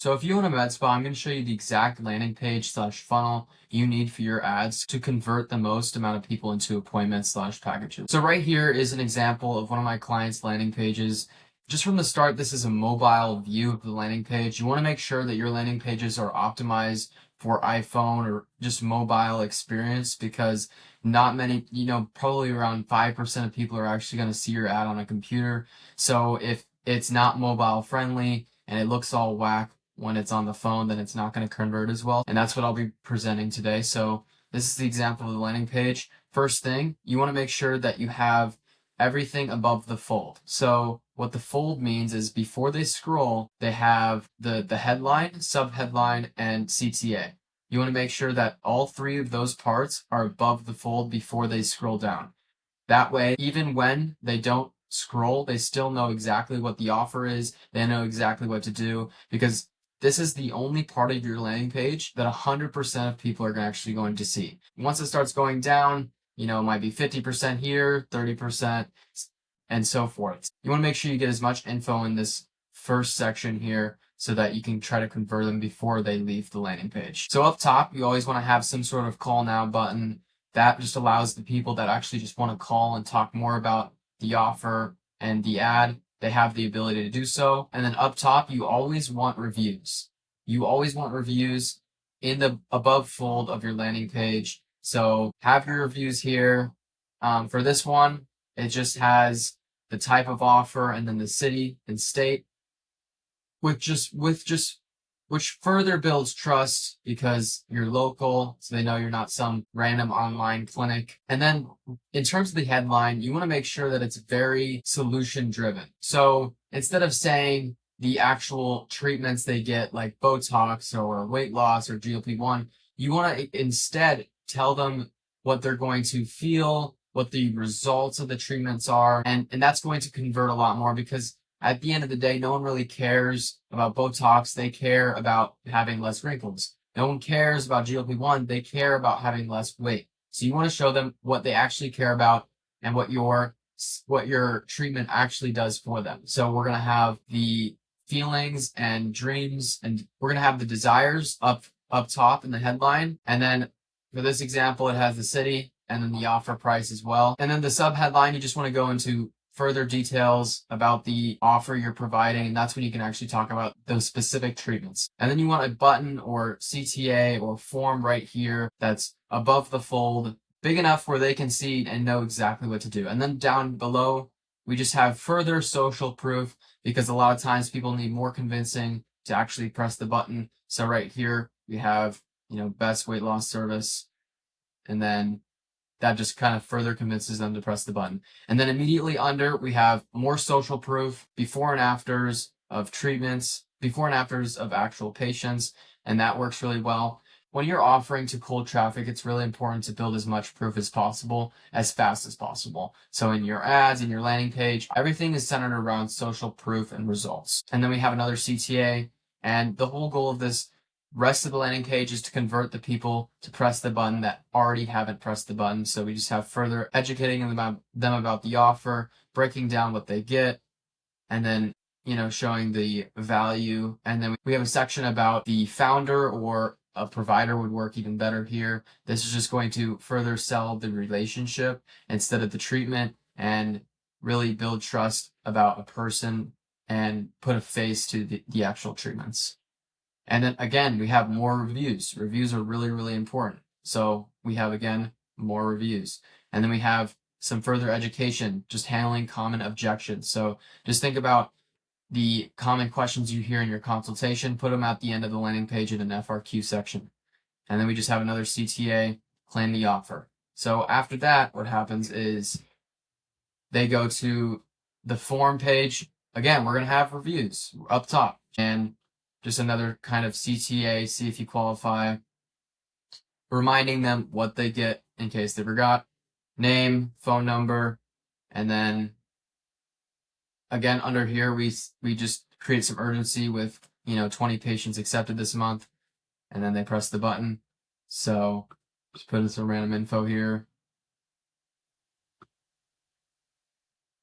So if you own a med spa, I'm going to show you the exact landing page slash funnel you need for your ads to convert the most amount of people into appointments slash packages. So right here is an example of one of my clients' landing pages. Just from the start, this is a mobile view of the landing page. You want to make sure that your landing pages are optimized for iPhone or just mobile experience, because not many, probably around 5% of people are actually going to see your ad on a computer. So if it's not mobile friendly and it looks all whack when it's on the phone, then it's not going to convert as well. And that's what I'll be presenting today. So this is the example of the landing page. First thing, you want to make sure that you have everything above the fold. So what the fold means is before they scroll, they have the headline, sub-headline, and CTA. You want to make sure that all three of those parts are above the fold before they scroll down. That way, even when they don't scroll, they still know exactly what the offer is. They know exactly what to do, because this is the only part of your landing page that 100% of people are actually going to see. Once it starts going down, it might be 50% here, 30%, and so forth. You want to make sure you get as much info in this first section here so that you can try to convert them before they leave the landing page. So up top, you always want to have some sort of call now button. That just allows the people that actually just want to call and talk more about the offer and the ad, they have the ability to do so. And then up top, you always want reviews. You always want reviews in the above fold of your landing page. So have your reviews here. For this one, it just has the type of offer and then the city and state, which further builds trust because you're local, so they know you're not some random online clinic. And then in terms of the headline, you want to make sure that it's very solution driven. So instead of saying the actual treatments they get, like Botox or weight loss or GLP-1, you want to instead tell them what they're going to feel, what the results of the treatments are, and that's going to convert a lot more, because at the end of the day, no one really cares about Botox. They care about having less wrinkles. No one cares about GLP-1. They care about having less weight. So you want to show them what they actually care about and what your treatment actually does for them. So we're going to have the feelings and dreams, and we're going to have the desires up top in the headline. And then for this example, it has the city and then the offer price as well. And then the sub headline, you just want to go into further details about the offer you're providing, and that's when you can actually talk about those specific treatments. And then you want a button or CTA or form right here that's above the fold, big enough where they can see and know exactly what to do. And then down below, we just have further social proof, because a lot of times people need more convincing to actually press the button. So right here, we have, best weight loss service, and then that just kind of further convinces them to press the button. And then immediately under, we have more social proof, before and afters of treatments, before and afters of actual patients, and that works really well. When you're offering to cold traffic, it's really important to build as much proof as possible, as fast as possible. So in your ads, in your landing page, everything is centered around social proof and results. And then we have another CTA, and the whole goal of this rest of the landing page is to convert the people to press the button that already haven't pressed the button. So we just have further educating them about the offer, breaking down what they get, and then, showing the value. And then we have a section about the founder or a provider would work even better here. This is just going to further sell the relationship instead of the treatment, and really build trust about a person and put a face to the actual treatments. And then again, we have more reviews. Reviews are really, really important. So we have, again, more reviews. And then we have some further education, just handling common objections. So just think about the common questions you hear in your consultation, put them at the end of the landing page in an FRQ section. And then we just have another CTA, claim the offer. So after that, what happens is they go to the form page. Again, we're going to have reviews up top, and just another kind of CTA, see if you qualify, reminding them what they get in case they forgot, name, phone number, and then again, under here, we just create some urgency with, 20 patients accepted this month, and then they press the button. So just put in some random info here.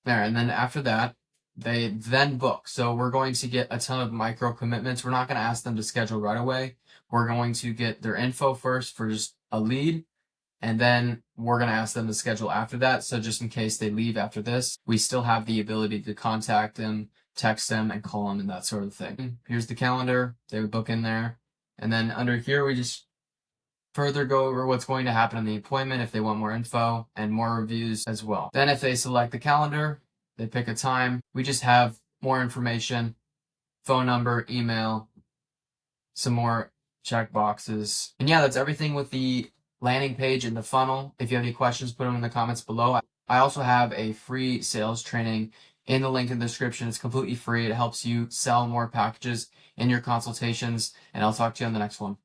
There, and then after that, they then book. So we're going to get a ton of micro commitments. We're not going to ask them to schedule right away. We're going to get their info first for just a lead, and then we're going to ask them to schedule after that. So just in case they leave after this, we still have the ability to contact them, text them, and call them and that sort of thing. Here's the calendar. They would book in there. And then under here, we just further go over what's going to happen in the appointment if they want more info and more reviews as well. Then if they select the calendar, they pick a time, we just have more information, phone number, email, some more check boxes. And yeah, that's everything with the landing page and the funnel. If you have any questions, put them in the comments below. I also have a free sales training in the link in the description. It's completely free. It helps you sell more packages in your consultations, and I'll talk to you on the next one.